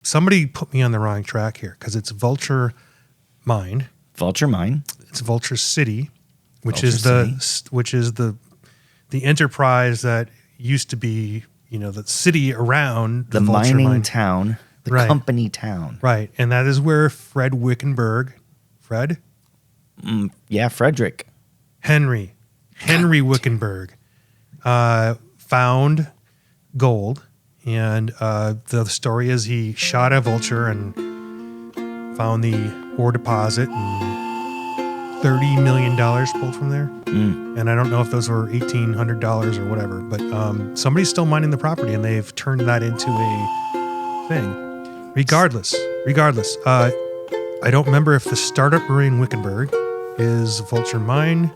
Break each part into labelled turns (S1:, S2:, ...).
S1: somebody put me on the wrong track here because it's Vulture Mine.
S2: Vulture Mine.
S1: It's Vulture City, which
S2: Vulture
S1: is the enterprise that used to be, the city around
S2: the
S1: Vulture
S2: mining
S1: Mine.
S2: town, the
S1: Right.
S2: company town.
S1: Right. And that is where Fred Wickenburg, Frederick Henry Wickenburg found gold. And the story is he shot a vulture and found the ore deposit and $30 million pulled from there. And I don't know if those were $1,800 or whatever, but somebody's still mining the property and they've turned that into a thing. Regardless, I don't remember if the startup brewery in Wickenburg is Vulture Mine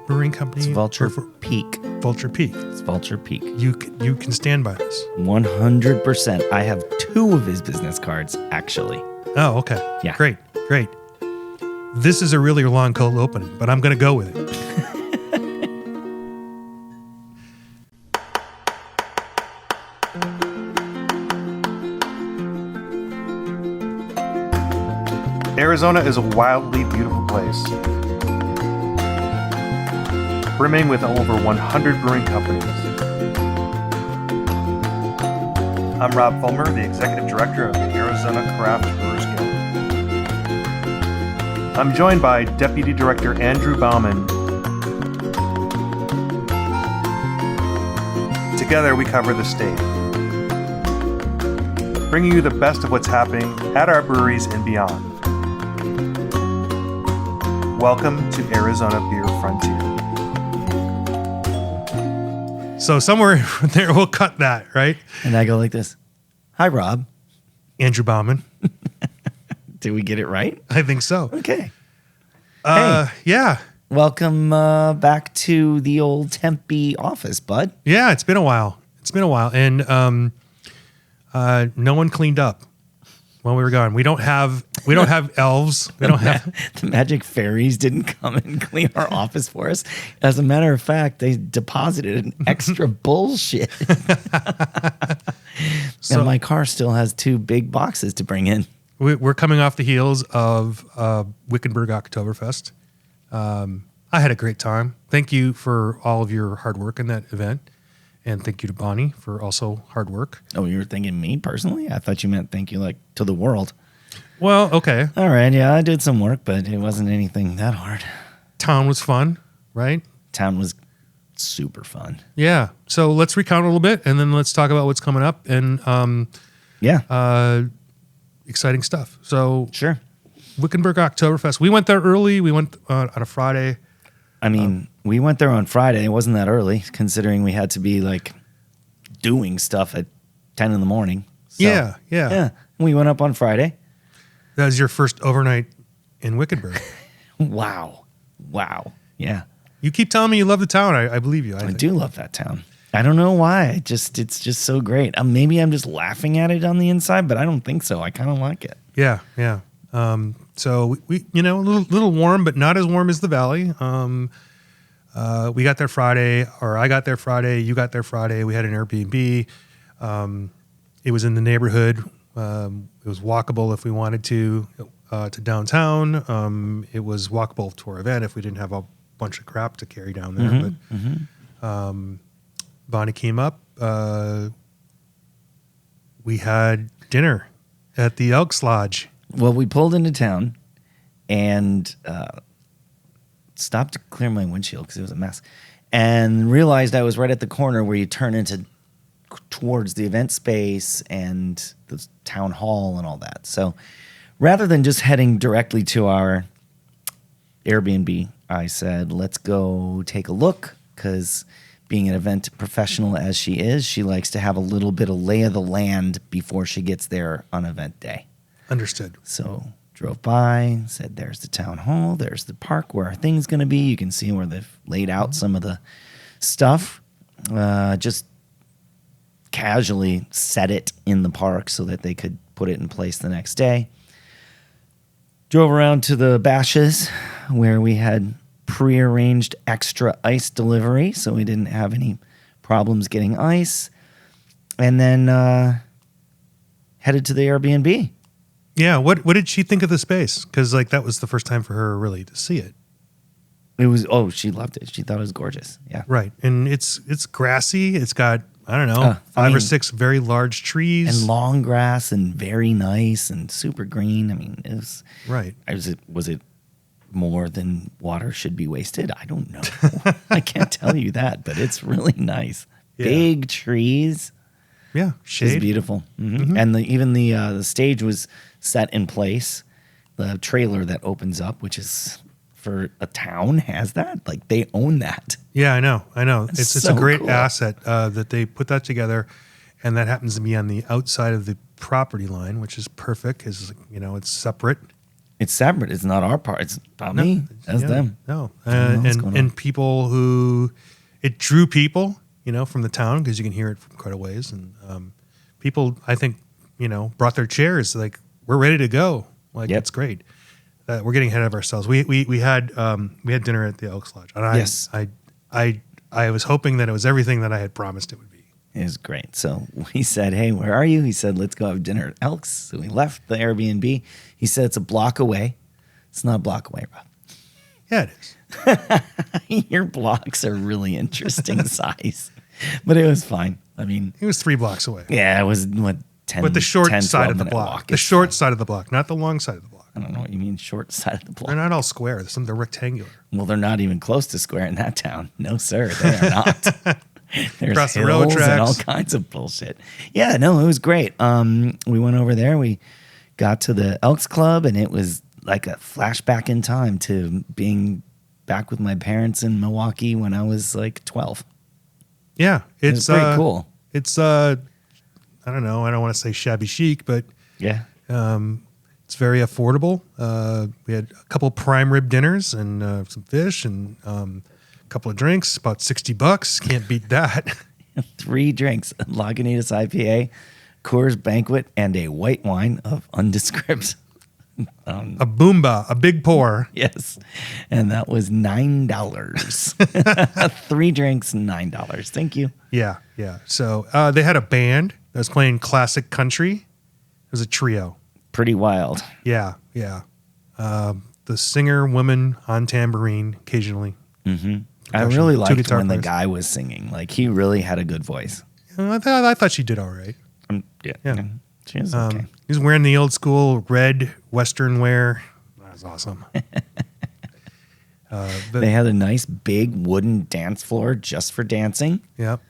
S1: Brewing Company.
S2: It's Vulture Peak.
S1: Vulture Peak.
S2: It's Vulture Peak.
S1: You can stand by this.
S2: 100%. I have 2 of his business cards, actually.
S1: Oh, okay.
S2: Yeah.
S1: Great. This is a really long cold opening, but I'm going to go with it. Arizona is a wildly beautiful place, brimming with over 100 brewing companies. I'm Rob Fulmer, the Executive Director of the Arizona Craft Brewers Guild. I'm joined by Deputy Director Andrew Bauman. Together we cover the state, bringing you the best of what's happening at our breweries and beyond. Welcome to Arizona Beer Frontier. So somewhere there, we'll cut that, right?
S2: And I go like this. Hi, Rob.
S1: Andrew Bauman.
S2: Did we get it right?
S1: I think so.
S2: Okay.
S1: Yeah.
S2: Welcome back to the old Tempe office, bud.
S1: Yeah, it's been a while. And no one cleaned up when we were gone. We don't have elves. We don't have
S2: the magic fairies didn't come and clean our office for us. As a matter of fact, they deposited an extra bullshit. And my car still has 2 big boxes to bring in.
S1: We're coming off the heels of Wickenburg Oktoberfest. I had a great time. Thank you for all of your hard work in that event. And thank you to Bonnie for also hard work.
S2: Oh, you were thinking me personally? I thought you meant thank you to the world.
S1: Well, okay.
S2: All right, yeah, I did some work, but it wasn't anything that hard.
S1: Town was fun, right?
S2: Town was super fun.
S1: Yeah. So let's recount a little bit, and then let's talk about what's coming up and exciting stuff. So
S2: sure.
S1: Wickenburg Oktoberfest. We went there early. We went on a Friday.
S2: I mean, we went there on Friday. It wasn't that early, considering we had to be doing stuff at 10 in the morning. So,
S1: yeah.
S2: We went up on Friday.
S1: That was your first overnight in Wickenburg.
S2: Wow. Yeah.
S1: You keep telling me you love the town. I believe you.
S2: I do love that town. I don't know why. It's just so great. Maybe I'm just laughing at it on the inside, but I don't think so. I kind of like it.
S1: Yeah. So we a little warm, but not as warm as the Valley. We got there Friday, or I got there Friday. You got there Friday. We had an Airbnb. It was in the neighborhood. It was walkable if we wanted to downtown. It was walkable to our event if we didn't have a bunch of crap to carry down there. Bonnie came up. We had dinner at the Elks Lodge.
S2: Well, we pulled into town and stopped to clear my windshield because it was a mess, and realized I was right at the corner where you turn towards the event space and the town hall and all that. So rather than just heading directly to our Airbnb, I said, let's go take a look, because being an event professional as she is, she likes to have a little bit of lay of the land before she gets there on event day.
S1: Understood.
S2: So drove by, said, there's the town hall, there's the park where our thing's going to be. You can see where they've laid out some of the stuff. Just casually set it in the park so that they could put it in place the next day. Drove around to the Bashes where we had prearranged extra ice delivery, so we didn't have any problems getting ice. And then headed to the Airbnb.
S1: Yeah. What did she think of the space? Because like that was the first time for her really to see it.
S2: It was she loved it. She thought it was gorgeous. Yeah.
S1: Right. And it's grassy. It's got, I don't know, five or six very large trees.
S2: And long grass and very nice and super green. I mean, it was
S1: right.
S2: Was it more than water should be wasted? I don't know. I can't tell you that, but it's really nice.
S1: Yeah.
S2: Big trees.
S1: Yeah. Shade.
S2: It's beautiful. And even the stage was set in place. The trailer that opens up, which is for a town, has that. Like they own that.
S1: Yeah, I know. It's
S2: so
S1: a great
S2: cool.
S1: asset that they put that together, and that happens to be on the outside of the property line, which is perfect. Is it's separate.
S2: It's separate. It's not our part. It's not me. That's them.
S1: No,
S2: I don't know what's going on.
S1: and people who it drew people, from the town because you can hear it from quite a ways, and people I think brought their chairs. Like we're ready to go. Like it's great. We're getting ahead of ourselves. We had dinner at the Elks Lodge, and
S2: Yes.
S1: I was hoping that it was everything that I had promised it would be.
S2: It was great. So we said, "Hey, where are you?" He said, "Let's go have dinner at Elks." So we left the Airbnb. He said, "It's a block away." It's not a block away, Rob.
S1: Yeah, it is.
S2: Your blocks are really interesting size, but it was fine. I mean,
S1: It was 3 blocks away.
S2: yeah, it was 10.
S1: But the short
S2: 10,
S1: side of the
S2: 12-minute
S1: block.
S2: walk.
S1: The
S2: It's
S1: short
S2: fine.
S1: side of the block, not the long side of the block.
S2: I don't know what you mean, short side of the block.
S1: They're not all square. They're rectangular.
S2: Well, they're not even close to square in that town. No, sir, they are not. There's
S1: Across the
S2: hills
S1: railroad
S2: and all
S1: tracks.
S2: kinds of bullshit. Yeah, no, it was great. We went over there. We got to the Elks Club, and it was like a flashback in time to being back with my parents in Milwaukee when I was like 12.
S1: Yeah,
S2: It's pretty cool.
S1: It's I don't know. I don't want to say shabby chic, but
S2: Yeah.
S1: it's very affordable. We had a couple prime rib dinners and some fish and a couple of drinks. About $60. Can't beat that.
S2: 3 drinks, a Lagunitas IPA, Coors Banquet, and a white wine of undescript.
S1: A boomba, a big pour.
S2: Yes. And that was $9. 3 drinks, $9. Thank you.
S1: Yeah. So they had a band that was playing classic country. It was a trio.
S2: Pretty wild.
S1: Yeah. The singer, woman on tambourine occasionally.
S2: I really
S1: Two
S2: liked
S1: guitar
S2: when the
S1: players.
S2: guy was singing. Like, he really had a good voice.
S1: I thought she did all right.
S2: Yeah. She was okay.
S1: He was wearing the old school red Western wear. That was awesome.
S2: They had a nice big wooden dance floor just for dancing.
S1: Yep.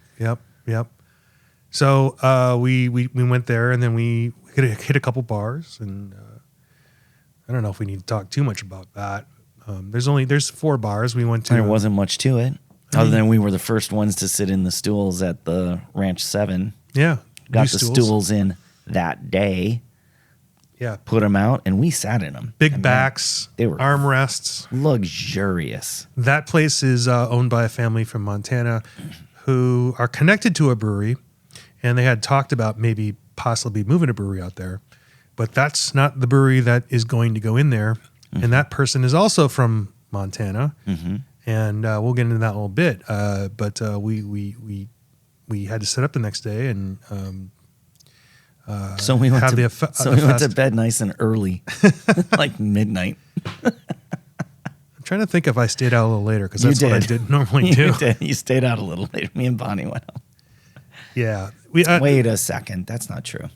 S1: So we went there, and then we hit a couple bars, and I don't know if we need to talk too much about that. There's 4 bars we went to.
S2: There wasn't much to it. Other than we were the first ones to sit in the stools at the Ranch 7.
S1: Yeah,
S2: Got
S1: new
S2: the stools in that day,
S1: Yeah,
S2: put them out, and we sat in them.
S1: big backs,
S2: they were
S1: armrests.
S2: luxurious.
S1: That place is owned by a family from Montana who are connected to a brewery, and they had talked about maybe possibly moving a brewery out there, but that's not the brewery that is going to go in there. And that person is also from Montana, and we'll get into that in a little bit. But we had to set up the next day and
S2: So we went
S1: have
S2: to
S1: the
S2: we went to
S1: fest.
S2: bed nice and early, like midnight.
S1: I'm trying to think if I stayed out a little later because
S2: You
S1: that's what I did normally do.
S2: You did. You stayed out a little later. Me and Bonnie went out.
S1: Yeah.
S2: Wait a second. That's not true.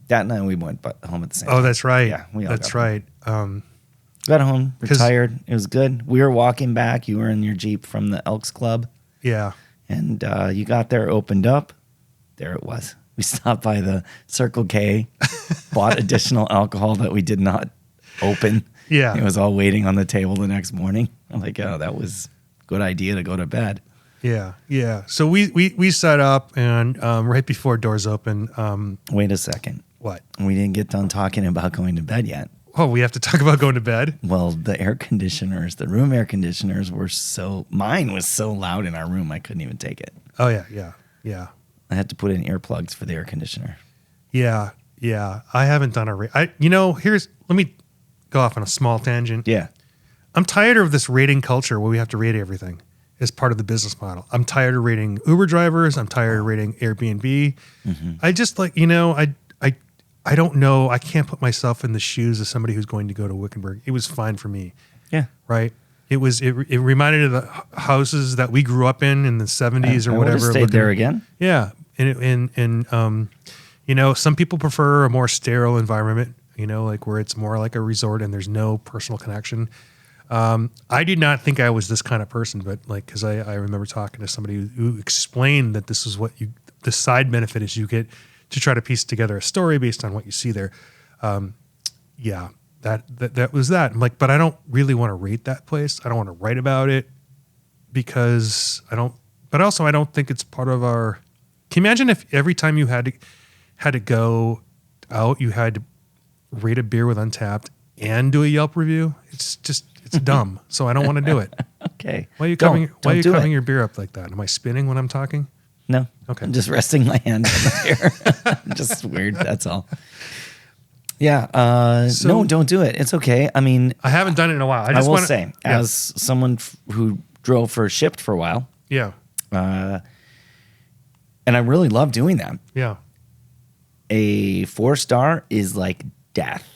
S2: That night we went home at the same time.
S1: Oh, that's right.
S2: Yeah, we all
S1: that's
S2: got home.
S1: right.
S2: Got home,
S1: 'Cause-
S2: retired. It was good. We were walking back. You were in your Jeep from the Elks Club.
S1: Yeah.
S2: And you got there, opened up. There it was. We stopped by the Circle K, bought additional alcohol that we did not open.
S1: Yeah.
S2: It was all waiting on the table the next morning. I'm like, oh, that was a good idea to go to bed.
S1: Yeah. So we set up, and right before doors open,
S2: Wait a second.
S1: what?
S2: We didn't get done talking about going to bed yet.
S1: Oh, we have to talk about going to bed?
S2: Well, the air conditioners, the room air conditioners mine was so loud in our room, I couldn't even take it.
S1: Oh, yeah.
S2: I had to put in earplugs for the air conditioner.
S1: Yeah. I haven't done let me go off on a small tangent.
S2: Yeah.
S1: I'm tired of this rating culture where we have to rate everything as part of the business model. I'm tired of rating Uber drivers. I'm tired of rating Airbnb. I just I don't know. I can't put myself in the shoes of somebody who's going to go to Wickenburg. It was fine for me.
S2: Yeah.
S1: Right. It reminded of the houses that we grew up in the 70s or
S2: I
S1: whatever.
S2: would have stayed there again.
S1: Yeah. And some people prefer a more sterile environment, like where it's more like a resort and there's no personal connection. I did not think I was this kind of person, but because I remember talking to somebody who explained that this is what the side benefit is you get to try to piece together a story based on what you see there. That was that. I'm like, but I don't really want to rate that place. I don't want to write about it because but also I don't think it's part of our, can you imagine if every time you had to go out, you had to rate a beer with Untapped and do a Yelp review? It's dumb. So I don't want to do it.
S2: Okay.
S1: Why are you covering your beer up like that? Am I spinning when I'm talking?
S2: No.
S1: Okay.
S2: I'm just resting my hand on the beer. Just weird. That's all. Yeah. No, don't do it. It's okay. I mean,
S1: I haven't done it in a while.
S2: I will say, as someone who drove for Shipped for a while,
S1: yeah,
S2: and I really love doing that.
S1: Yeah.
S2: A 4-star is like death.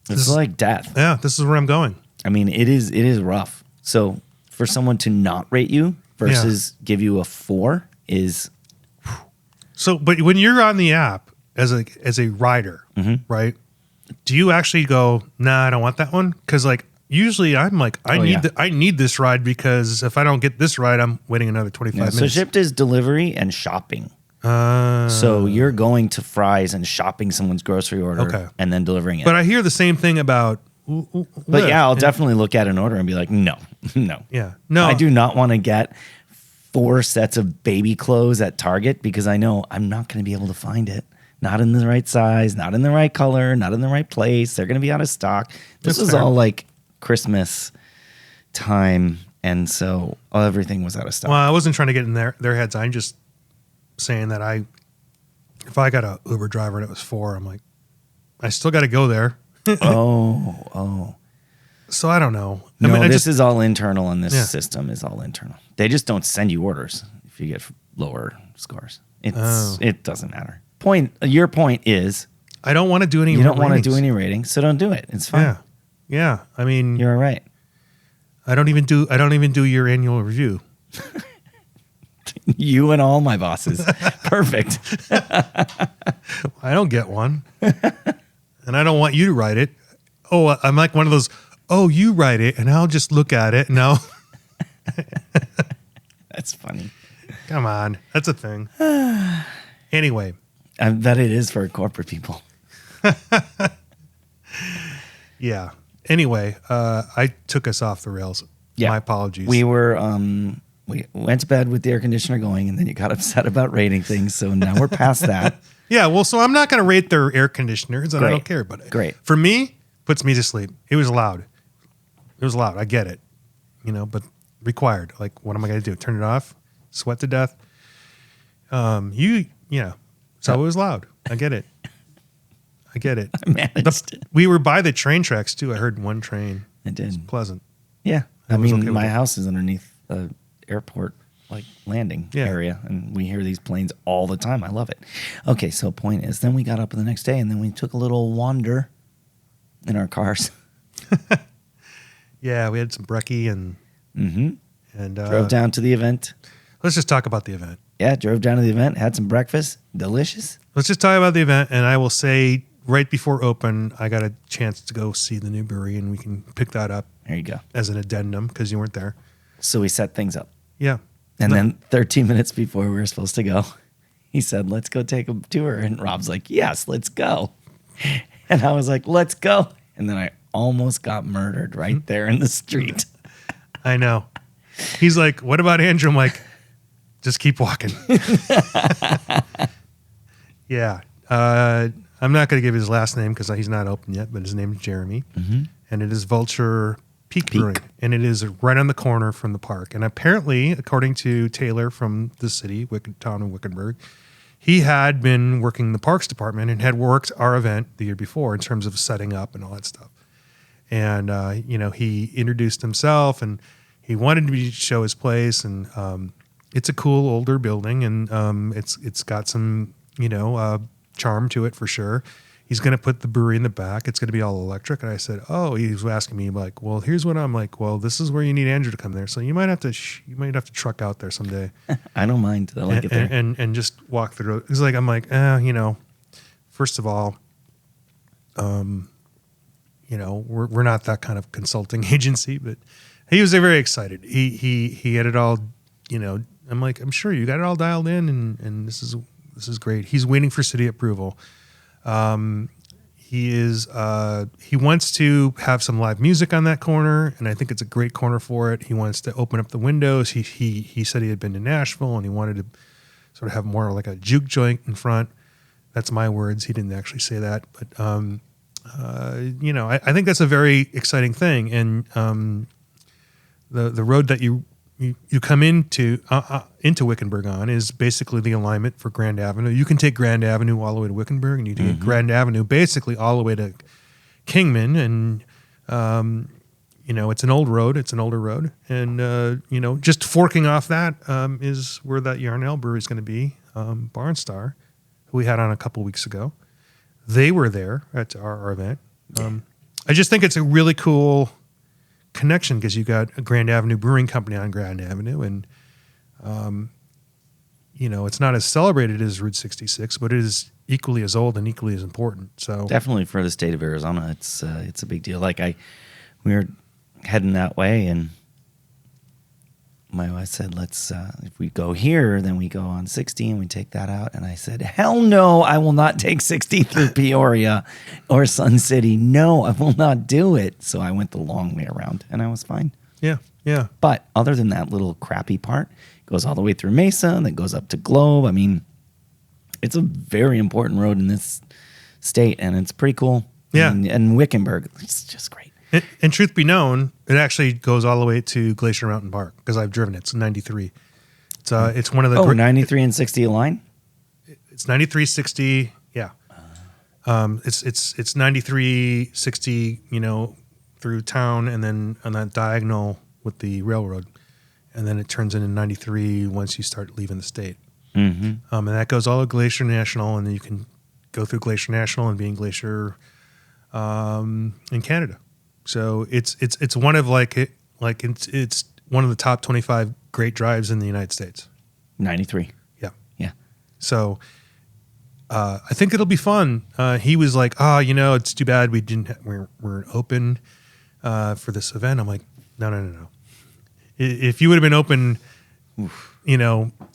S2: It's like death.
S1: Yeah, this is where I'm going.
S2: I mean, it is rough. So for someone to not rate you versus give you a 4 is.
S1: So, but when you're on the app as a rider, right? Do you actually go, nah, I don't want that one? Because usually I'm like, I need this ride because if I don't get this ride, I'm waiting another 25 minutes.
S2: So Shipped is delivery and shopping. So you're going to Fry's and shopping someone's grocery order and then delivering it.
S1: But I hear the same thing about
S2: But yeah, I'll definitely look at an order and be like, no.
S1: Yeah. No.
S2: I do not want to get 4 sets of baby clothes at Target because I know I'm not going to be able to find it. Not in the right size, not in the right color, not in the right place. They're going to be out of stock. This was all like Christmas time, and so everything was out of stock.
S1: Well, I wasn't trying to get in their heads. I'm just saying that if I got a Uber driver and it was 4, I'm like, I still got to go there.
S2: Oh.
S1: So I don't know.
S2: No, this is all internal, and this system is all internal. They just don't send you orders if you get lower scores. It doesn't matter. Your point is,
S1: I don't want to do any.
S2: You don't want to do any ratings, so don't do it. It's fine.
S1: Yeah. I mean,
S2: you're all right.
S1: I don't even do your annual review.
S2: You and all my bosses. Perfect.
S1: I don't get one, and I don't want you to write it. Oh, I'm like one of those. Oh, you write it, and I'll just look at it. No,
S2: that's funny.
S1: Come on, that's a thing. Anyway.
S2: I bet it is for corporate people.
S1: Yeah. Anyway, I took us off the rails. Yeah. My apologies.
S2: We were we went to bed with the air conditioner going, and then you got upset about rating things. So now we're past that.
S1: Yeah. Well, so I'm not going to rate their air conditioners, and I don't care about it.
S2: Great.
S1: For me, puts me to sleep. It was loud. I get it. But required. Like, what am I going to do? Turn it off? Sweat to death? So it was loud. I get it.
S2: I managed it.
S1: We were by the train tracks too. I heard one train.
S2: It did.
S1: It was pleasant.
S2: Yeah. I mean, my house is underneath the airport landing area, and we hear these planes all the time. I love it. Okay, so point is, then we got up the next day, and then we took a little wander in our cars.
S1: Yeah, we had some brekkie and
S2: drove down to the event.
S1: Let's just talk about the event.
S2: Yeah, drove down to the event, had some breakfast. Delicious.
S1: Let's just talk about the event, and I will say right before open, I got a chance to go see the new brewery, and we can pick that up.
S2: There you go.
S1: As an addendum, because you weren't there.
S2: So we set things up.
S1: Yeah.
S2: And then 13 minutes before we were supposed to go, he said, let's go take a tour. And Rob's like, yes, let's go. And I was like, let's go. And then I almost got murdered right there in the street.
S1: I know. He's like, what about Andrew? I'm like, just keep walking. Yeah. I'm not going to give his last name because he's not open yet, but his name is Jeremy. And it is Vulture Peak Brewing. And it is right on the corner from the park. And apparently, according to Taylor from the city, town of Wickenburg, he had been working the parks department and had worked our event the year before in terms of setting up and all that stuff. And, he introduced himself and he wanted to show his place. And it's a cool older building, and it's got some, charm to it for sure. He's going to put the brewery in the back. It's going to be all electric. And I said, oh, he was asking me like, well, here's what I'm like. Well, this is where you need Andrew to come there. So you might have to truck out there someday.
S2: I don't mind. I like it there.
S1: And just walk through. It's like, I'm like, first of all, we're not that kind of consulting agency, but he was very excited. He had it all, I'm like, I'm sure you got it all dialed in and this is great. He's waiting for city approval. He wants to have some live music on that corner, and I think it's a great corner for it. He wants to open up the windows. He said he had been to Nashville and he wanted to sort of have more like a juke joint in front. That's my words. He didn't actually say that, but I think that's a very exciting thing. And the road that you come into Wickenburg on is basically the alignment for Grand Avenue. You can take Grand Avenue all the way to Wickenburg, and you can take Grand Avenue basically all the way to Kingman. And it's an old road. It's an older road, and just forking off that is where that Yarnell brewery is going to be. Barnstar, who we had on a couple weeks ago, they were there at our event. I just think it's a really cool connection because you got a Grand Avenue Brewing Company on Grand Avenue, and it's not as celebrated as Route 66, but it is equally as old and equally as important. So
S2: definitely for the state of Arizona, it's a big deal. Like we were heading that way, and my wife said, "Let's if we go here, then we go on 60 and we take that out." And I said, "Hell no, I will not take 60 through Peoria or Sun City. No, I will not do it." So I went the long way around, and I was fine.
S1: Yeah.
S2: But other than that little crappy part, it goes all the way through Mesa, and then goes up to Globe. I mean, it's a very important road in this state, and it's pretty cool.
S1: Yeah.
S2: And Wickenburg, it's just great.
S1: And truth be known, it actually goes all the way to Glacier Mountain Park because I've driven it. It's 93. It's one of the
S2: 93 and 60 line?
S1: It's 93, 60. Yeah. It's 93, 60, through town, and then on that diagonal with the railroad, and then it turns into 93 once you start leaving the state. And that goes all to Glacier National, and then you can go through Glacier National and be in Glacier in Canada. So it's one of it's one of the top 25 great drives in the United States.
S2: 93. Yeah.
S1: So I think it'll be fun. He was like, it's too bad we weren't open for this event. I'm like, no. If you would have been open,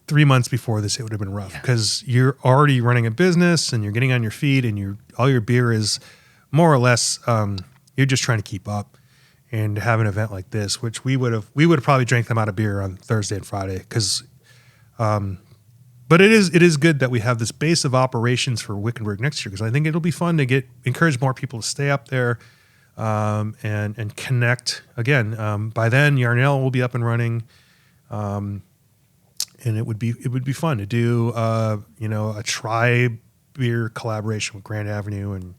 S1: 3 months before this, it would have been rough because you're already running a business and you're getting on your feet, and all your beer is more or less. You're just trying to keep up, and have an event like this, which we would have probably drank them out of beer on Thursday and Friday because, but it is good that we have this base of operations for Wickenburg next year because I think it'll be fun to encourage more people to stay up there, and connect again. By then, Yarnell will be up and running, and it would be fun to do a tri-beer collaboration with Grand Avenue and.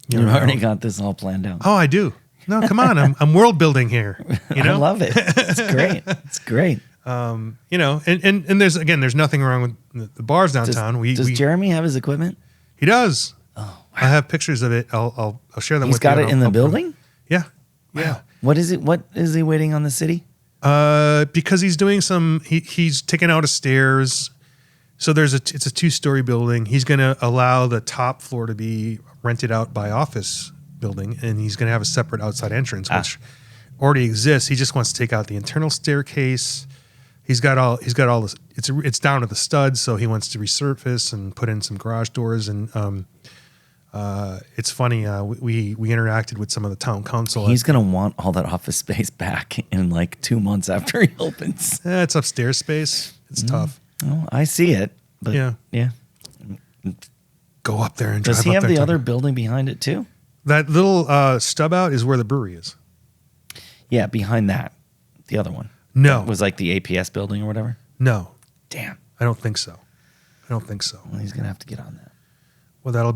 S2: You've already got this all planned out.
S1: Oh, I do. No, come on. I'm world building here.
S2: I love it. It's great. It's great.
S1: And there's nothing wrong with the bars downtown.
S2: Does Jeremy have his equipment?
S1: He does.
S2: Oh, wow.
S1: I have pictures of it. I'll share them
S2: He's
S1: with you.
S2: got it in the building?
S1: Yeah.
S2: Wow.
S1: Yeah.
S2: What is it? What is he waiting on the city?
S1: Because he's doing he's taking out a stairs. So it's a 2-story building. He's going to allow the top floor to be rented out by office building, and he's going to have a separate outside entrance, which already exists. He just wants to take out the internal staircase. He's got all this. It's down to the studs, so he wants to resurface and put in some garage doors. And it's funny. We interacted with some of the town council.
S2: He's going to want all that office space back in like 2 months after he opens.
S1: It's upstairs space. It's tough.
S2: Oh, I see it. But yeah.
S1: Go up there and
S2: does
S1: drive
S2: he
S1: up
S2: have
S1: there
S2: the other building behind it too?
S1: That little stub out is where the brewery is.
S2: Yeah, behind that, the other one.
S1: No,
S2: it was like the APS building or whatever.
S1: No,
S2: damn.
S1: I don't think so.
S2: Well, he's gonna have to get on that.
S1: Well, that'll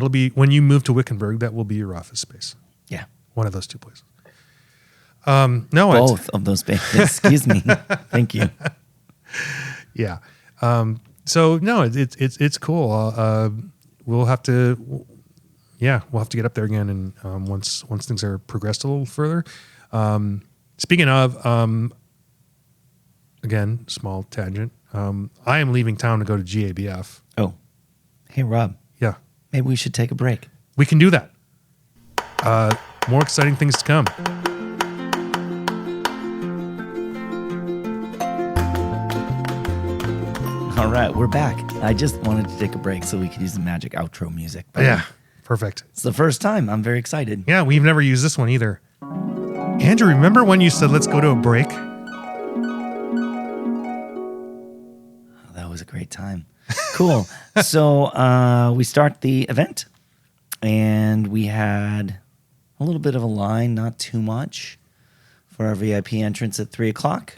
S1: be when you move to Wickenburg. That will be your office space.
S2: Yeah,
S1: one of those two places.
S2: Both of those spaces. Excuse me. Thank you.
S1: Yeah. So no, it's cool. We'll have to get up there again, and once things are progressed a little further. Speaking of, again, small tangent. I am leaving town to go to GABF.
S2: Oh, hey Rob,
S1: Yeah,
S2: maybe we should take a break.
S1: we can do that. More exciting things to come.
S2: All right, we're back. I just wanted to take a break so we could use the magic outro music. But
S1: Yeah, perfect.
S2: it's the first time. I'm very excited.
S1: Yeah, we've never used this one either. Andrew, remember when you said let's go to a break?
S2: That was a great time. Cool. So we start the event, and we had a little bit of a line, not too much, for our VIP entrance at 3 o'clock.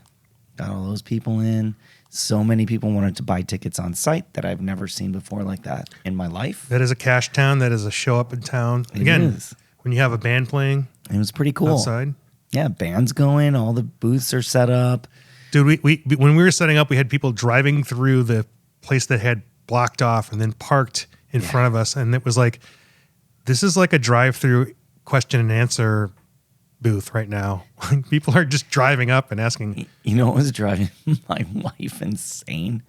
S2: Got all those people in. So many people wanted to buy tickets on site that I've never seen before like that in my life.
S1: That is a cash town. That is a show up in town.
S2: It
S1: Again,
S2: is.
S1: when you have a band playing
S2: It was pretty cool.
S1: outside.
S2: Yeah, band's going. All the booths are set up.
S1: Dude, we when we were setting up, we had people driving through the place that had blocked off and then parked in front of us. And it was like, this is like a drive-through question and answer booth right now. People are just driving up and asking.
S2: You know what was driving my wife insane?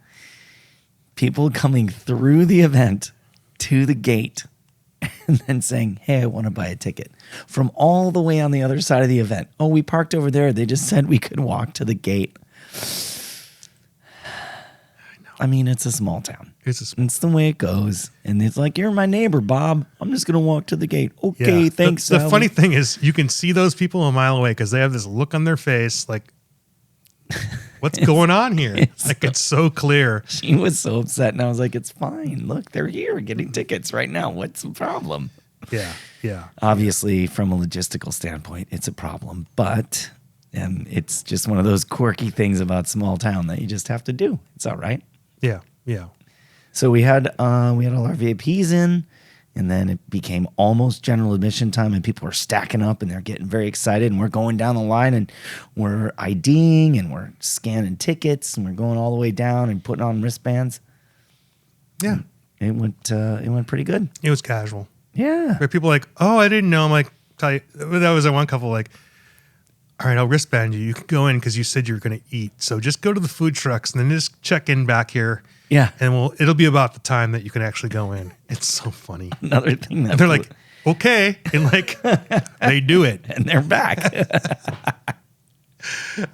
S2: People coming through the event to the gate and then saying, hey, I want to buy a ticket from all the way on the other side of the event. Oh, we parked over there. They just said we could walk to the gate. I mean, it's a small town. It's the way it goes. And it's like, you're my neighbor, Bob. I'm just going to walk to the gate. Okay,
S1: Yeah.
S2: thanks.
S1: The
S2: Sally.
S1: funny thing is you can see those people a mile away because they have this look on their face like, what's going on here? It's so clear.
S2: She was so upset. And I was like, it's fine. Look, they're here getting tickets right now. What's the problem?
S1: Yeah, yeah.
S2: Obviously, from a logistical standpoint, it's a problem. But it's just one of those quirky things about small town that you just have to do. It's all right.
S1: Yeah, yeah.
S2: So we had all our VIPs in, and then it became almost general admission time, and people were stacking up, and they're getting very excited, and we're going down the line, and we're IDing, and we're scanning tickets, and we're going all the way down and putting on wristbands.
S1: Yeah.
S2: It went pretty good.
S1: It was casual.
S2: Yeah.
S1: Where people are like, oh, I didn't know. I'm like, that was one couple like, all right, I'll wristband you. You can go in because you said you were going to eat. So just go to the food trucks and then just check in back here.
S2: Yeah.
S1: And it'll be about the time that you can actually go in. It's so funny.
S2: Another thing that
S1: And they're like, okay. And like, they do it.
S2: and they're back.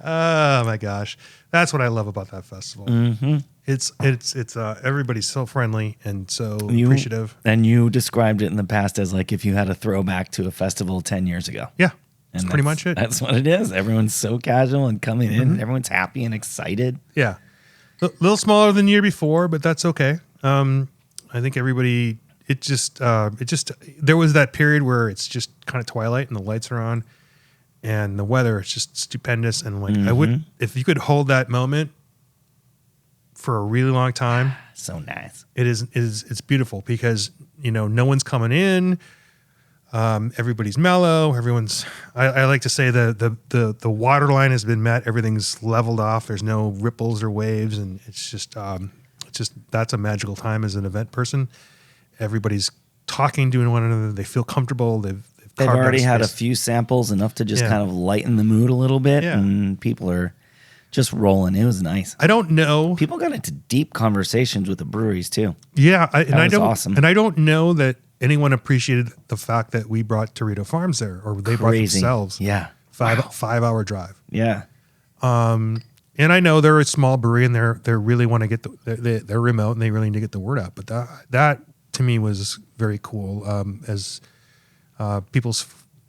S1: Oh my gosh. That's what I love about that festival.
S2: Mm-hmm.
S1: It's everybody's so friendly and so appreciative.
S2: And you described it in the past as like if you had a throwback to a festival 10 years ago.
S1: Yeah.
S2: And
S1: That's pretty much it.
S2: That's what it is. Everyone's so casual and coming in.
S1: Mm-hmm.
S2: Everyone's happy and excited.
S1: Yeah. A little smaller than the year before, but that's okay. I think everybody, there was that period where it's just kind of twilight and the lights are on and the weather is just stupendous. And like, if you could hold that moment for a really long time,
S2: So nice.
S1: it's beautiful because, no one's coming in. Everybody's mellow. I like to say the water line has been met. Everything's leveled off. There's no ripples or waves. And it's just that's a magical time as an event person. Everybody's talking to one another. They feel comfortable. They've
S2: already had a few samples, enough to just kind of lighten the mood a little bit.
S1: Yeah.
S2: And people are just rolling. It was nice.
S1: I don't know.
S2: People got into deep conversations with the breweries too.
S1: Yeah.
S2: That was awesome.
S1: And I don't know that anyone appreciated the fact that we brought Torito Farms there, or they brought themselves.
S2: Yeah.
S1: 5-hour drive.
S2: Yeah.
S1: And I know they're a small brewery and they really want to get they're remote and they really need to get the word out. But that to me was very cool as people's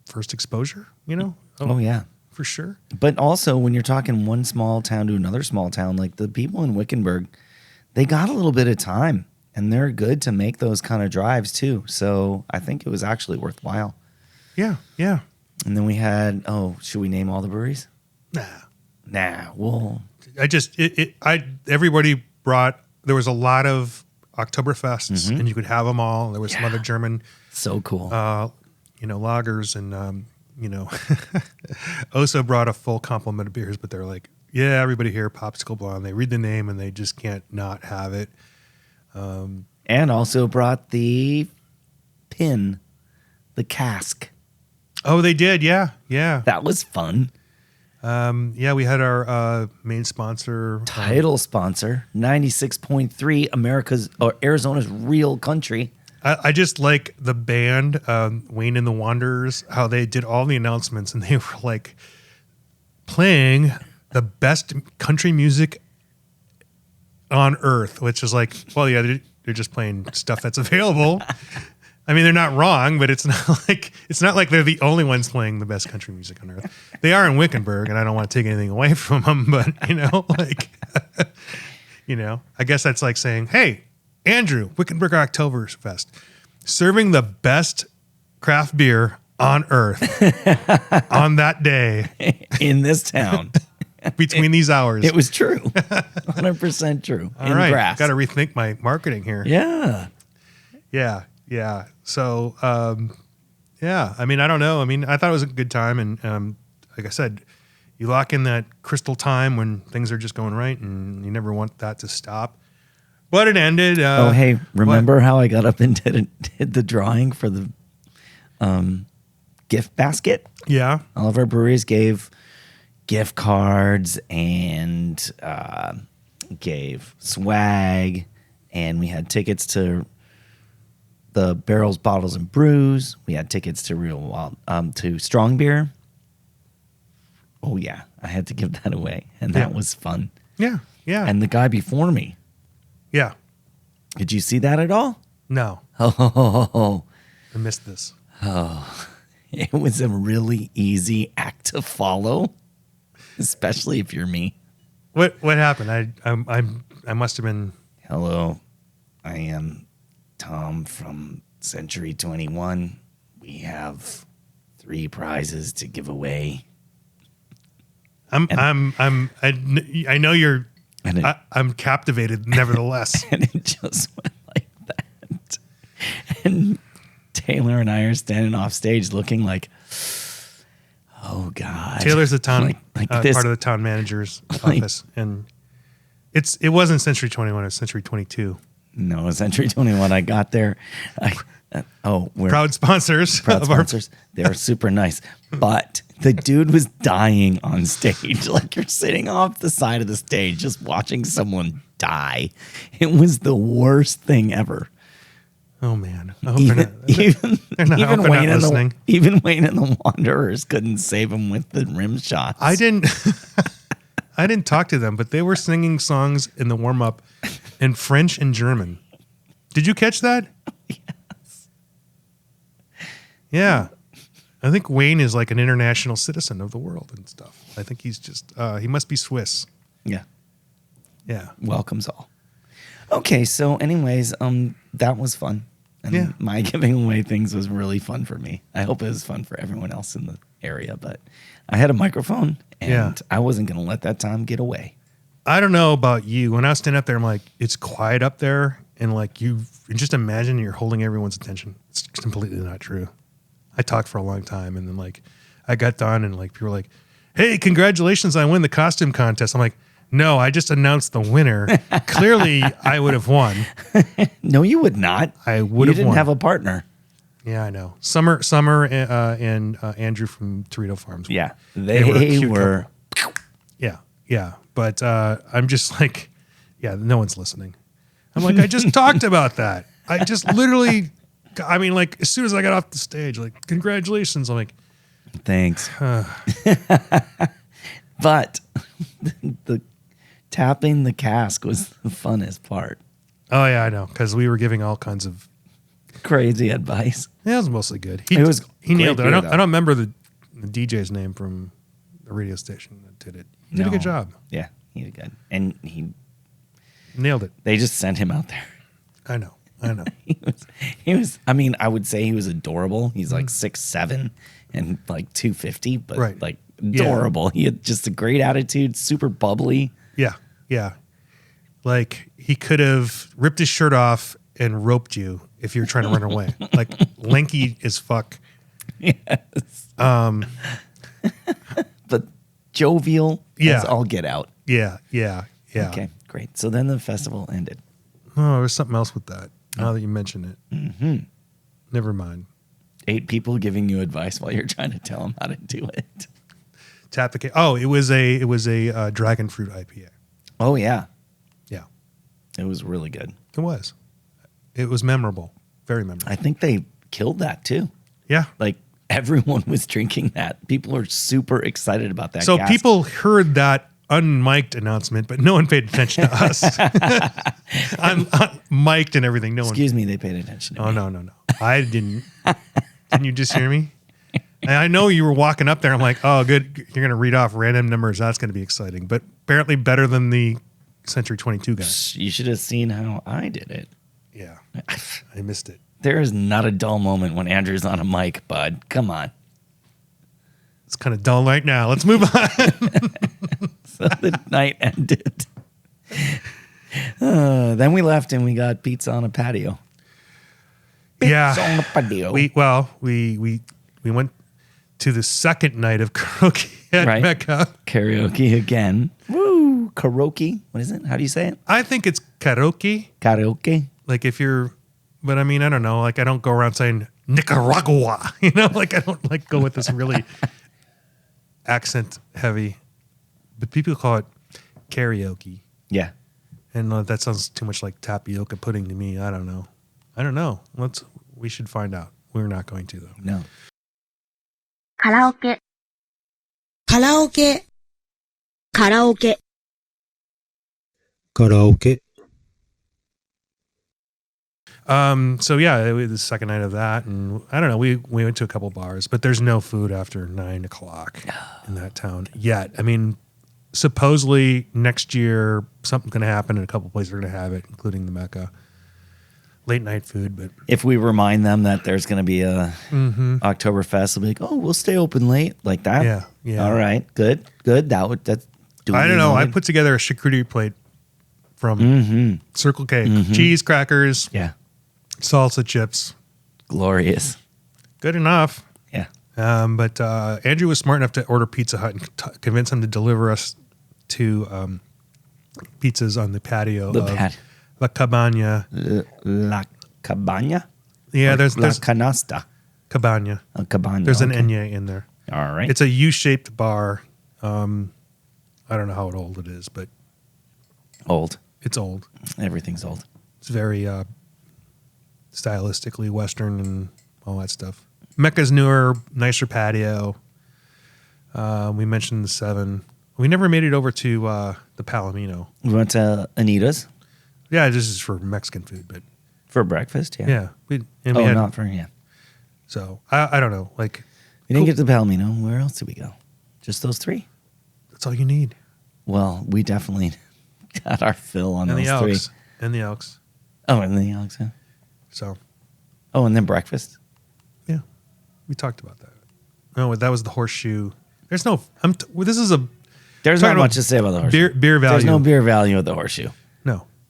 S1: first exposure,
S2: Oh yeah.
S1: for sure.
S2: But also when you're talking one small town to another small town, like the people in Wickenburg, they got a little bit of time. And they're good to make those kind of drives too. So I think it was actually worthwhile.
S1: Yeah, yeah.
S2: And then we had, should we name all the breweries?
S1: Nah.
S2: Well.
S1: Everybody brought, there was a lot of Oktoberfests and you could have them all. There was some other German.
S2: So cool.
S1: Lagers and, Oso brought a full complement of beers, but they're like, yeah, everybody here, Popsicle Blonde. They read the name and they just can't not have it.
S2: And also brought the pin, the cask.
S1: Oh, they did. Yeah. Yeah.
S2: That was fun.
S1: Yeah, we had our main sponsor.
S2: Title sponsor, 96.3 Arizona's real country.
S1: I just like the band, Wayne and the Wanderers, how they did all the announcements and they were like playing the best country music on earth, which is like, well, yeah, they're just playing stuff that's available. I mean, they're not wrong, but it's not like they're the only ones playing the best country music on earth. They are in Wickenburg, and I don't want to take anything away from them, but like, I guess that's like saying, hey, Andrew, Wickenburg Oktoberfest, serving the best craft beer on earth on that day
S2: in this town.
S1: Between these hours.
S2: It was true. 100% true.
S1: All right. Got to rethink my marketing here.
S2: Yeah.
S1: Yeah. Yeah. So, yeah. I mean, I don't know. I mean, I thought it was a good time. And like I said, you lock in that crystal time when things are just going right and you never want that to stop. But it ended.
S2: Hey, remember how I got up and did the drawing for the gift basket?
S1: Yeah.
S2: All of our breweries gave gift cards and gave swag, and we had tickets to the Barrels, Bottles, and Brews. We had tickets to to Strong Beer. Oh yeah, I had to give that away, and that was fun.
S1: Yeah, yeah.
S2: And the guy before me.
S1: Yeah.
S2: Did you see that at all?
S1: No.
S2: Oh,
S1: I missed this.
S2: Oh, it was a really easy act to follow. Especially if you're me.
S1: What happened? I must have been.
S2: Hello, I am Tom from Century 21. We have 3 prizes to give away.
S1: I know you're. I'm captivated, nevertheless.
S2: And it just went like that. And Taylor and I are standing off stage, looking like. Oh God!
S1: Taylor's the town
S2: like
S1: part of the town manager's office, and it wasn't Century 21; it was Century 22.
S2: No, Century 21. I got there. We're
S1: proud sponsors.
S2: Proud sponsors. They're super nice, but the dude was dying on stage. Like you're sitting off the side of the stage, just watching someone die. It was the worst thing ever.
S1: Oh man! I hope they're not listening.
S2: Even Wayne and the Wanderers couldn't save him with the rim shots.
S1: I didn't talk to them, but they were singing songs in the warm up in French and German. Did you catch that?
S2: Yes.
S1: Yeah, I think Wayne is like an international citizen of the world and stuff. I think he's just he must be Swiss.
S2: Yeah.
S1: Yeah.
S2: Welcomes all. Okay, so anyways, that was fun. And my giving away things was really fun for me. I hope it was fun for everyone else in the area, but I had a microphone and I wasn't going to let that time get away.
S1: I don't know about you. When I was standing up there, I'm like, it's quiet up there. And like you just imagine you're holding everyone's attention. It's completely not true. I talked for a long time and then like I got done and like people were like, hey, congratulations, I win the costume contest. I'm like, no, I just announced the winner. Clearly, I would have won.
S2: No, you would not.
S1: I would have won.
S2: You didn't have a partner.
S1: Yeah, I know. Summer, and Andrew from Torito Farms.
S2: Yeah, they were.
S1: Yeah. But I'm just like, no one's listening. I'm like, I just talked about that. I just literally, I mean, like, as soon as I got off the stage, like, congratulations. I'm like,
S2: thanks. But the tapping the cask was the funnest part.
S1: Oh, yeah, I know. Because we were giving all kinds of
S2: crazy advice.
S1: Yeah, it was mostly good. He nailed it. I don't remember the DJ's name from the radio station that did it. He did a good job.
S2: Yeah, he did good. And he
S1: nailed it.
S2: They just sent him out there.
S1: I know.
S2: he was, I mean, I would say he was adorable. He's like 6'7" and like 250, but like adorable. Yeah. He had just a great attitude, super bubbly.
S1: Yeah. Like he could have ripped his shirt off and roped you if you're trying to run away. Like lanky as fuck.
S2: Yes. But jovial
S1: Yeah.
S2: as all get out.
S1: Yeah.
S2: Okay, great. So then the festival ended.
S1: Oh, there's something else with that. Now that you mention it. Mm-hmm. Never mind.
S2: 8 people giving you advice while you're trying to tell them how to do it.
S1: Tap the cake. Oh, it was a dragon fruit IPA.
S2: Oh, yeah.
S1: Yeah.
S2: It was really good.
S1: It was. It was memorable. Very memorable.
S2: I think they killed that too.
S1: Yeah.
S2: Like everyone was drinking that. People are super excited about that.
S1: So
S2: cask.
S1: people heard that unmiked announcement, but no one paid attention to us. I'm mic'd and everything. No
S2: Excuse me, they paid attention to
S1: one.
S2: me.
S1: Oh, no. I didn't. Didn't you just hear me? And I know you were walking up there. I'm like, oh, good. You're going to read off random numbers. That's going to be exciting. But apparently better than the Century 22 guy.
S2: You should have seen how I did it.
S1: Yeah. I missed it.
S2: There is not a dull moment when Andrew's on a mic, bud. Come on.
S1: It's kind of dull right now. Let's move on.
S2: So the night ended. Then we left and we got pizza on a patio. Pizza on a patio.
S1: We went to the second night of karaoke at Mecca.
S2: Karaoke again. Woo! Karaoke. What is it? How do you say it?
S1: I think it's karaoke.
S2: Karaoke.
S1: Like if you're, but I mean, I don't know. Like I don't go around saying Nicaragua. You know, like I don't like go with this really accent heavy. But people call it karaoke.
S2: Yeah.
S1: And that sounds too much like tapioca pudding to me. I don't know. We should find out. We're not going to though.
S2: No.
S3: Karaoke. Karaoke. Karaoke.
S4: Karaoke.
S1: So yeah, it was the second night of that, and I don't know. We went to a couple bars, but there's no food after 9:00 in that town yet. I mean, supposedly next year something's going to happen, and a couple places are going to have it, including the Mecca. Late night food, but
S2: if we remind them that there's going to be a Oktoberfest, they'll be like, "Oh, we'll stay open late," like that.
S1: Yeah.
S2: All right, good. That's.
S1: I don't know. I put together a charcuterie plate from Circle K, cheese, crackers, salsa chips.
S2: Glorious.
S1: Good enough.
S2: Yeah.
S1: But Andrew was smart enough to order Pizza Hut and convince them to deliver us to pizzas on the patio of La Cabana.
S2: La Cabana?
S1: Yeah, there's
S2: La Canasta.
S1: Cabana.
S2: Cabana.
S1: There's an Enye in there.
S2: All right.
S1: It's a U-shaped bar. I don't know how old it is, but
S2: old.
S1: It's old.
S2: Everything's old.
S1: It's very stylistically Western and all that stuff. Mecca's newer, nicer patio. We mentioned the 7. We never made it over to the Palomino.
S2: We went to Anita's.
S1: Yeah, this is for Mexican food, but
S2: for breakfast. Yeah.
S1: We
S2: not for
S1: So I don't know. Like
S2: we didn't get to the Palomino. Where else did we go? Just those 3.
S1: That's all you need.
S2: Well, we definitely got our fill on those 3.
S1: And the Elks.
S2: Oh, and the Elks. Yeah.
S1: So.
S2: Oh, and then breakfast.
S1: Yeah, we talked about that. No, that was the Horseshoe. There's no. This is a.
S2: There's not much to say about the Horseshoe.
S1: Beer value.
S2: There's no beer value at the Horseshoe.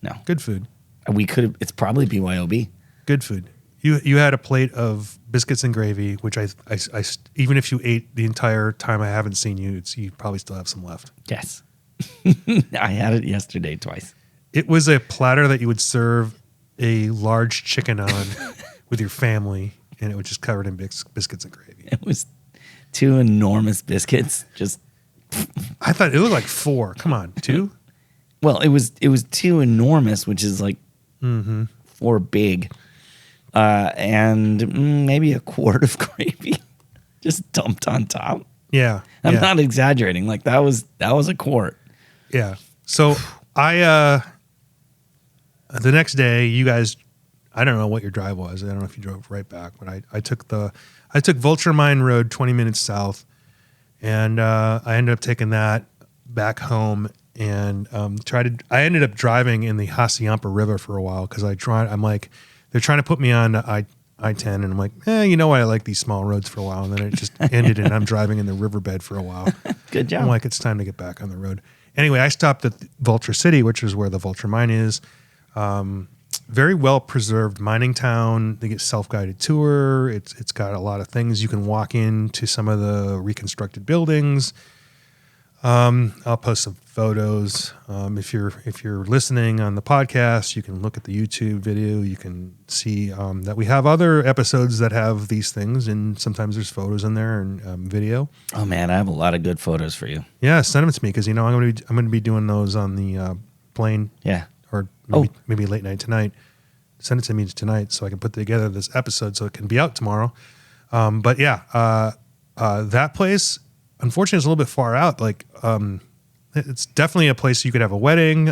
S1: No. Good food.
S2: We could have. It's probably BYOB.
S1: Good food. You had a plate of biscuits and gravy, which I even if you ate the entire time I haven't seen you, you probably still have some left.
S2: Yes. I had it yesterday twice.
S1: It was a platter that you would serve a large chicken on with your family, and it was just covered in biscuits and gravy.
S2: It was 2 enormous biscuits. Just.
S1: I thought it looked like 4. Come on, 2.
S2: Well, it was 2 enormous, which is like 4 big, and maybe a quart of gravy just dumped on top.
S1: Yeah,
S2: I'm not exaggerating. Like that was a quart.
S1: Yeah. So I the next day, you guys, I don't know what your drive was. I don't know if you drove right back, but I took Vulture Mine Road 20 minutes south, and I ended up taking that back home. And I ended up driving in the Hassayampa River for a while because I'm like, they're trying to put me on I-10, and I'm like, you know what? I like these small roads for a while, and then it just ended, and I'm driving in the riverbed for a while.
S2: Good job.
S1: I'm like, it's time to get back on the road. Anyway, I stopped at Vulture City, which is where the Vulture Mine is. Very well preserved mining town. They get self-guided tour. It's got a lot of things. You can walk into some of the reconstructed buildings. I'll post some photos. If you're listening on the podcast, you can look at the YouTube video. You can see that we have other episodes that have these things, and sometimes there's photos in there and video.
S2: Oh man, I have a lot of good photos for you.
S1: Yeah, send them to me because I'm going to be doing those on the plane.
S2: Yeah.
S1: Or maybe late night tonight. Send it to me tonight so I can put together this episode so it can be out tomorrow. But yeah, that place, unfortunately, is a little bit far out. Like, it's definitely a place you could have a wedding.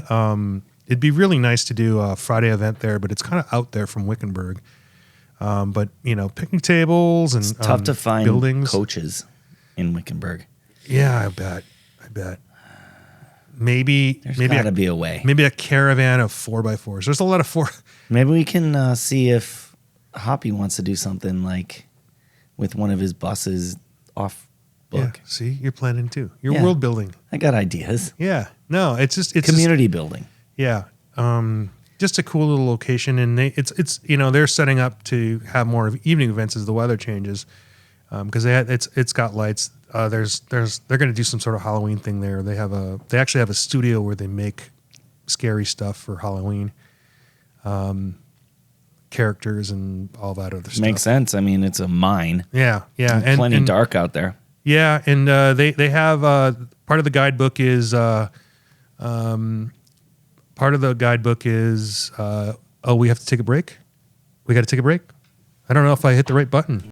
S1: It'd be really nice to do a Friday event there, but it's kind of out there from Wickenburg. But picnic tables and
S2: It's tough to find
S1: buildings.
S2: coaches in Wickenburg.
S1: Yeah, I bet. Maybe
S2: Gotta be a way.
S1: Maybe a caravan of 4x4s. There's a lot of 4.
S2: Maybe we can see if Hoppy wants to do something like with one of his buses off book.
S1: Yeah, see, you're planning too. You're
S2: Yeah.
S1: world building.
S2: I got ideas.
S1: Yeah. No, it's
S2: Community building.
S1: Yeah. Just a cool little location, and it's they're setting up to have more of evening events as the weather changes, because it's got lights. They're going to do some sort of Halloween thing there. They actually have a studio where they make scary stuff for Halloween, characters and all that other stuff.
S2: Makes sense. I mean, it's a mine.
S1: Yeah, yeah,
S2: And plenty dark out there.
S1: Yeah, and they have part of the guidebook is we have to take a break. We got to take a break. I don't know if I hit the right button.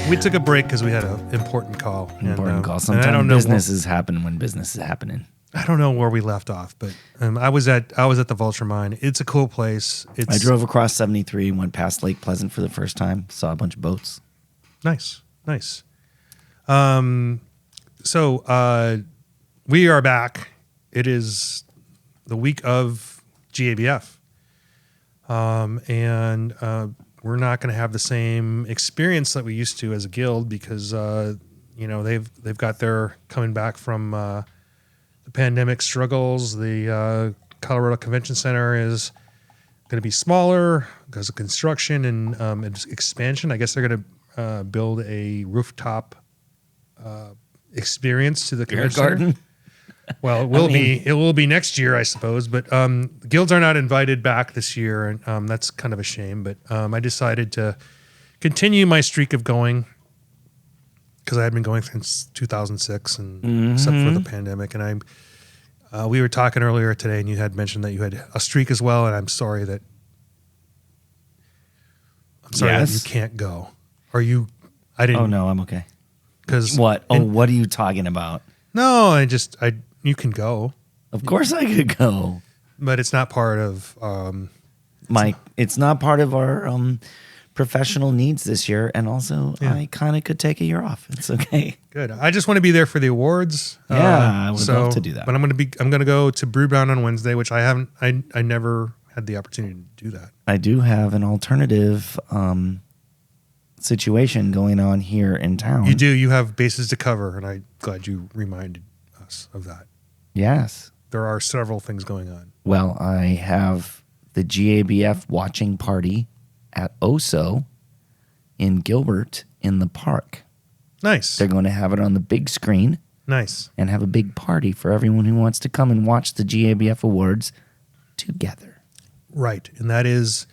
S1: We took a break because we had an important call.
S2: Important call.
S1: and
S2: Sometimes businesses happen when business is happening.
S1: I don't know where we left off, but I was at the Vulture Mine. It's a cool place.
S2: I drove across 73, went past Lake Pleasant for the first time, saw a bunch of boats.
S1: Nice. So we are back. It is the week of GABF, and we're not going to have the same experience that we used to as a guild because they've got their coming back from the pandemic struggles. The Colorado Convention Center is going to be smaller because of construction and expansion. I guess they're going to build a rooftop experience to the
S2: Beer
S1: convention center.
S2: garden?
S1: Well, it will be next year, I suppose. But guilds are not invited back this year, and that's kind of a shame. But I decided to continue my streak of going because I had been going since 2006, and except for the pandemic. And we were talking earlier today, and you had mentioned that you had a streak as well. And I'm sorry that you can't go. Are you? I didn't.
S2: Oh no, I'm okay.
S1: Because
S2: what? What are you talking about?
S1: No, you can go.
S2: Of course I could go.
S1: But it's not part of
S2: it's not part of our professional needs this year, and also I kind of could take a year off. It's okay.
S1: Good. I just want to be there for the awards.
S2: Yeah, I would love to do that.
S1: But I'm going to go to Brewbound on Wednesday, which I never had the opportunity to do that.
S2: I do have an alternative situation going on here in town.
S1: You do. You have bases to cover, and I'm glad you reminded us of that.
S2: Yes.
S1: There are several things going on.
S2: Well, I have the GABF watching party at Oso in Gilbert in the park.
S1: Nice.
S2: They're going to have it on the big screen.
S1: Nice.
S2: And have a big party for everyone who wants to come and watch the GABF awards together.
S1: Right. And that is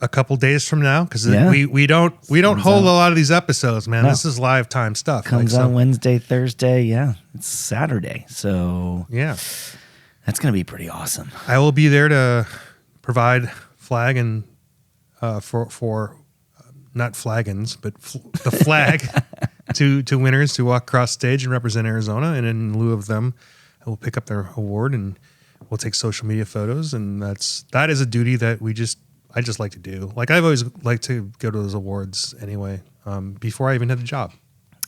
S1: a couple days from now because we don't hold a lot of these episodes, man. No. This is live time stuff.
S2: Comes on Wednesday, Thursday. Yeah, it's Saturday. So
S1: yeah,
S2: that's going to be pretty awesome.
S1: I will be there to provide flag and for not flagons, but the flag to winners to walk across stage and represent Arizona. And in lieu of them, I will pick up their award and we'll take social media photos. And that is a duty that I just like to do. Like I've always liked to go to those awards anyway, before I even had a job.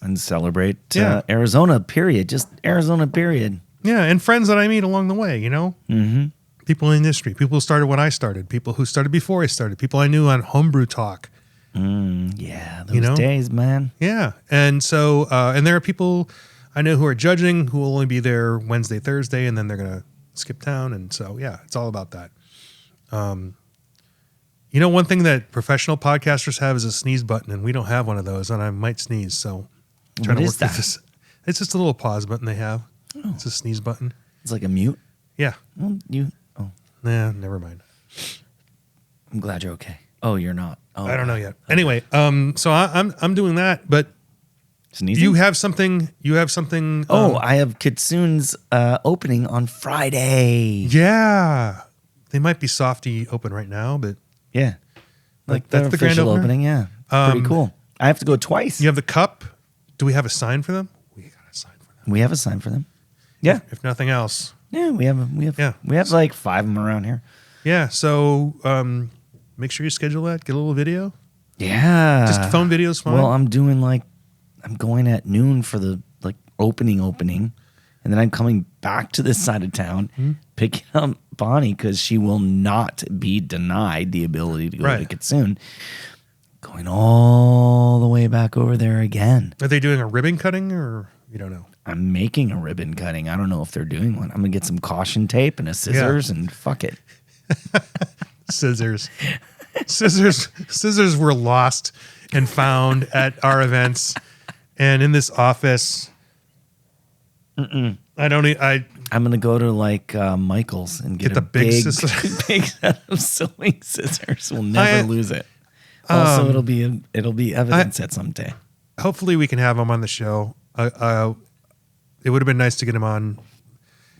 S2: And celebrate Arizona, period. Just Arizona, period.
S1: Yeah, and friends that I meet along the way,
S2: Mm-hmm.
S1: People in the industry, people who started when I started, people who started before I started, people I knew on Homebrew Talk,
S2: Yeah, those days, man.
S1: Yeah. And so, and there are people I know who are judging who will only be there Wednesday, Thursday, and then they're going to skip town. And so, yeah, it's all about that. One thing that professional podcasters have is a sneeze button, and we don't have one of those, and I might sneeze. So I'm trying to work through this. It's just a little pause button they have. Oh. It's a sneeze button.
S2: It's like a mute?
S1: Yeah.
S2: Well,
S1: Nah, never mind.
S2: I'm glad you're okay. Oh, you're not. Oh,
S1: I don't know yet. Okay. Anyway, so I'm doing that, but
S2: sneezing?
S1: You have something.
S2: I have Kitsune's opening on Friday.
S1: Yeah. They might be softy open right now, but
S2: yeah. Like
S1: that's the grand
S2: opening, yeah. Pretty cool. I have to go twice.
S1: You have the cup. Do we have a sign for them? We got a sign for them.
S2: We have a sign for them. Yeah.
S1: If nothing else.
S2: Yeah, we have like 5 of them around here.
S1: Yeah, so make sure you schedule that. Get a little video.
S2: Yeah.
S1: Just phone videos fine.
S2: Well, I'm going at noon for the opening, and then I'm coming back to this side of town, picking up Bonnie because she will not be denied the ability to go to Kitsune. Going all the way back over there again.
S1: Are they doing a ribbon cutting or you don't know?
S2: I'm making a ribbon cutting. I don't know if they're doing one. I'm going to get some caution tape and a scissors and fuck it.
S1: Scissors were lost and found at our events and in this office. I'm
S2: going to go to Michael's and get
S1: the big
S2: big set of sewing scissors. We'll never lose it. Also, it'll be evidence at some day.
S1: Hopefully we can have him on the show. It would have been nice to get him on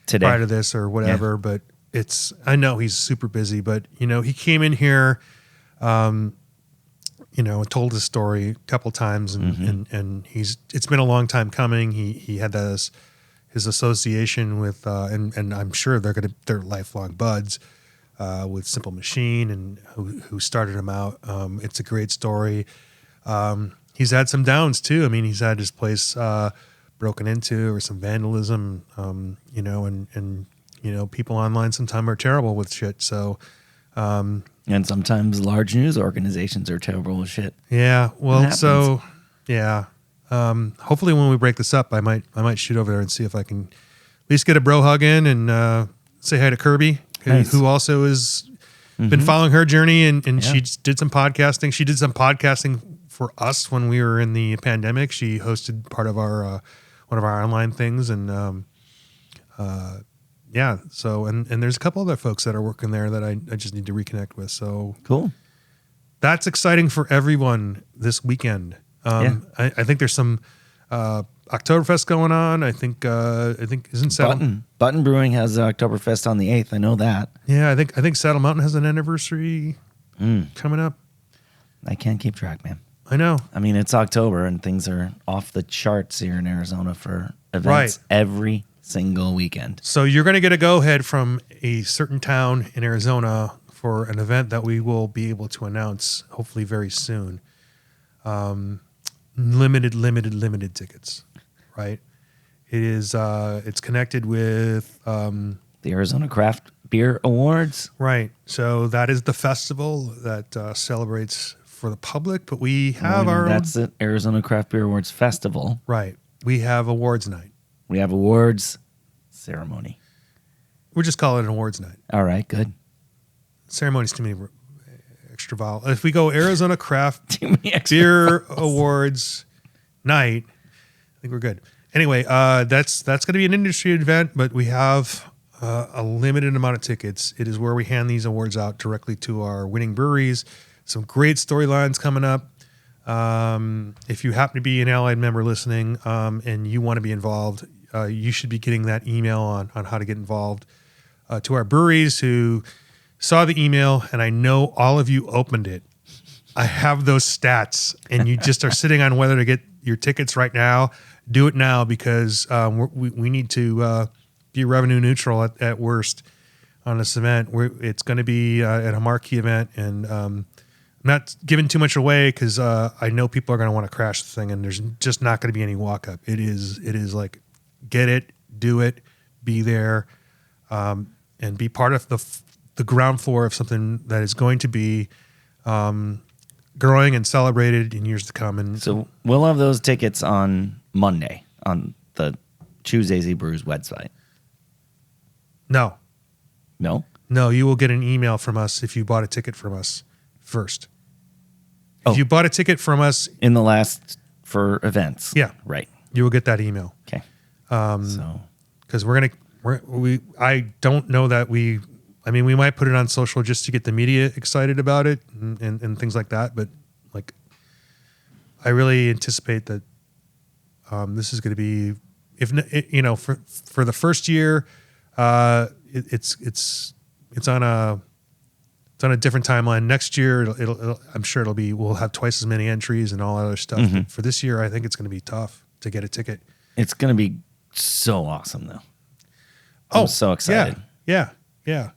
S2: today
S1: prior to this or whatever, but I know he's super busy, but he came in here, told his story a couple times and it's been a long time coming. He had his association with, and I'm sure they're lifelong buds, with Simple Machine and who started him out. It's a great story. He's had some downs too. I mean, he's had his place, broken into or some vandalism, and people online sometimes are terrible with shit. So,
S2: and sometimes large news organizations are terrible with shit.
S1: Yeah. Well, so yeah. Hopefully when we break this up, I might shoot over there and see if I can at least get a bro hug in and, say hi to Kirby, who also has been following her journey and she did some podcasting. She did some podcasting for us when we were in the pandemic. She hosted part of our, one of our online things and, yeah. So, and there's a couple other folks that are working there that I just need to reconnect with. So
S2: cool.
S1: That's exciting for everyone this weekend. I think there's some, Oktoberfest going on. I think isn't Saddle
S2: Button Brewing has Oktoberfest on the 8th. I know that.
S1: Yeah. I think Saddle Mountain has an anniversary coming up.
S2: I can't keep track, man.
S1: I know.
S2: I mean, it's October and things are off the charts here in Arizona for events every single weekend.
S1: So you're going to get a go-ahead from a certain town in Arizona for an event that we will be able to announce hopefully very soon. Limited tickets, right? It is, it's connected with
S2: the Arizona Craft Beer Awards.
S1: Right. So that is the festival that celebrates for the public, but we have
S2: That's the Arizona Craft Beer Awards Festival.
S1: Right. We have awards night.
S2: We have awards ceremony.
S1: We'll just call it an awards night.
S2: All right, good.
S1: Ceremony's too many extra vowels. If we go Arizona Craft Beer Awards night, I think we're good. Anyway, that's going to be an industry event, but we have a limited amount of tickets. It is where we hand these awards out directly to our winning breweries. Some great storylines coming up. If you happen to be an Allied member listening and you want to be involved, you should be getting that email on how to get involved. To our breweries who saw the email, and I know all of you opened it. I have those stats, and you just are sitting on whether to get your tickets right now. Do it now because we need to be revenue neutral at worst on this event. It's going to be at a marquee event, and I'm not giving too much away because I know people are going to want to crash the thing, and there's just not going to be any walk up. It is like get it, do it, be there, and be part of the ground floor of something that is going to be growing and celebrated in years to come. And
S2: So we'll have those tickets on Monday on the Choose AZ Brews website.
S1: no,
S2: No?
S1: you will get an email from us if you bought a ticket from us first. If
S2: Oh.
S1: you bought a ticket from us,
S2: In the last for events.
S1: Yeah.
S2: Right.
S1: you will get that email.
S2: Okay. So
S1: Because I don't know that we might put it on social just to get the media excited about it and things like that. But like, I really anticipate that this is going to be, for the first year, it's on a different timeline. Next year, I'm sure we'll have twice as many entries and all that other stuff. But for this year, I think it's going to be tough to get a ticket.
S2: it's going to be so awesome, though. I'm so excited.
S1: Yeah.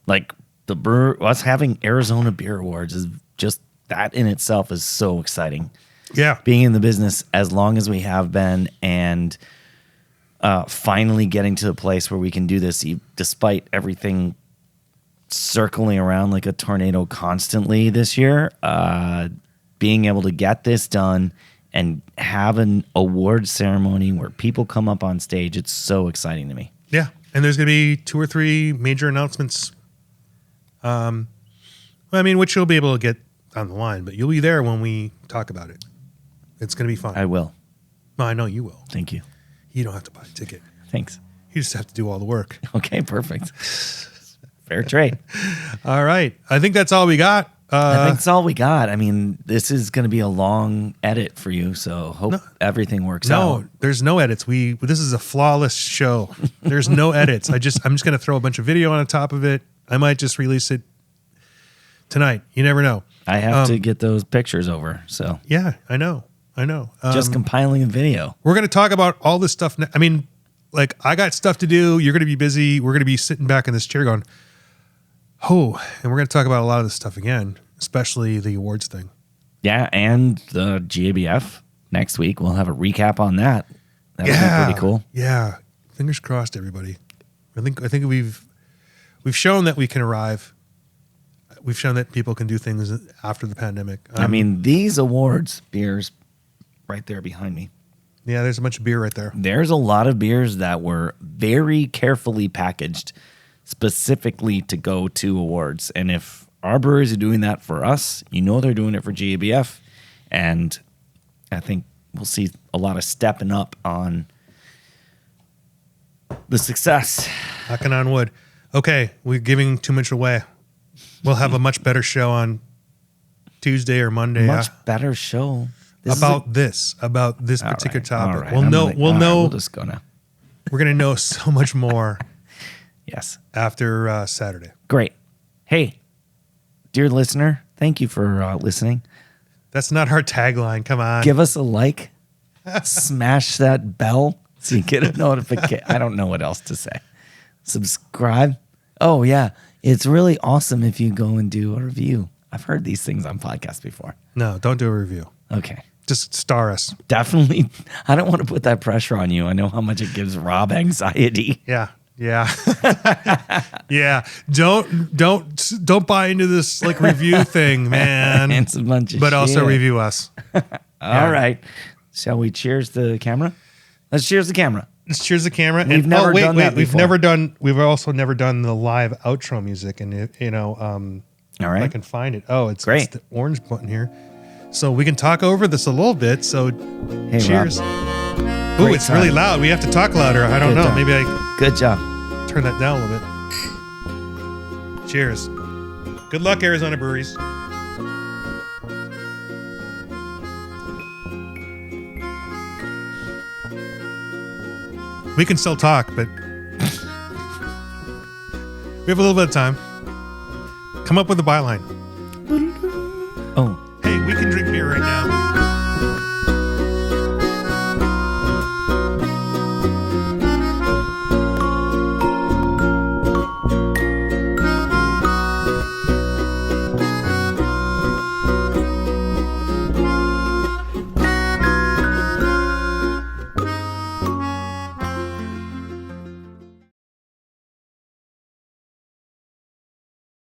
S2: Like us having Arizona Beer Awards is just that in itself is so exciting.
S1: Yeah.
S2: Being in the business as long as we have been and finally getting to the place where we can do this despite everything circling around like a tornado constantly this year, being able to get this done and have an award ceremony where people come up on stage, it's so exciting to me.
S1: Yeah. And there's going to be 2 or 3 major announcements. Which you'll be able to get on the line, but you'll be there when we talk about it. It's going to be fun.
S2: I will.
S1: No, I know you will.
S2: Thank you.
S1: You don't have to buy a ticket.
S2: Thanks.
S1: You just have to do all the work.
S2: Okay, perfect. Fair trade.
S1: All right. I think that's all we got.
S2: I think that's all we got. I mean, this is going to be a long edit for you, so hope everything works out.
S1: No, there's no edits. This is a flawless show. There's no edits. I'm just going to throw a bunch of video on the top of it. I might just release it tonight. You never know.
S2: I have to get those pictures over, so
S1: Yeah, I know.
S2: just compiling a video.
S1: We're going to talk about all this stuff. I got stuff to do. You're going to be busy. We're going to be sitting back in this chair going, oh, and we're going to talk about a lot of this stuff again, especially the awards thing.
S2: Yeah, and the GABF next week. We'll have a recap on that. That'll be pretty cool.
S1: Yeah. Fingers crossed, everybody. I think we've shown that we can arrive. We've shown that people can do things after the pandemic.
S2: These awards, beers right there behind me.
S1: Yeah, there's a bunch of beer right there.
S2: There's a lot of beers that were very carefully packaged specifically to go to awards. And if our breweries are doing that for us, they're doing it for GABF. And I think we'll see a lot of stepping up on the success.
S1: Knocking on wood. Okay, we're giving too much away. We'll have a much better show on Tuesday or Monday.
S2: Much better show.
S1: About this particular topic.
S2: Right.
S1: We'll
S2: just go now.
S1: We're going to know so much more.
S2: Yes.
S1: After Saturday.
S2: Great. Hey, dear listener, thank you for listening.
S1: That's not our tagline. Come on.
S2: Give us a like. Smash that bell so you get a notification. I don't know what else to say. Subscribe. Oh, yeah. It's really awesome if you go and do a review. I've heard these things on podcasts before.
S1: No, don't do a review.
S2: Okay.
S1: Just star us.
S2: Definitely. I don't want to put that pressure on you. I know how much it gives Rob anxiety.
S1: Yeah. Yeah. Don't buy into this review thing, man.
S2: It's a bunch of
S1: but
S2: shit.
S1: also review us.
S2: All right. Shall we cheers the camera? Let's cheers the camera.
S1: Let's cheers the camera.
S2: We've never done that
S1: We've
S2: before.
S1: never done. We've also never done the live outro music, and
S2: All right.
S1: I can find it. Oh, it's
S2: Great.
S1: It's the orange button here, so we can talk over this a little bit. So,
S2: Hey,
S1: cheers.
S2: Rob.
S1: Ooh,
S2: Great
S1: it's
S2: time.
S1: really loud. We have to talk louder. I don't
S2: Good
S1: know.
S2: job.
S1: Maybe I
S2: Good job.
S1: turn that down a little bit. Cheers. Good luck, Arizona breweries. We can still talk, but we have a little bit of time. Come up with a byline.
S2: Oh.
S1: Hey, we can drink beer right now.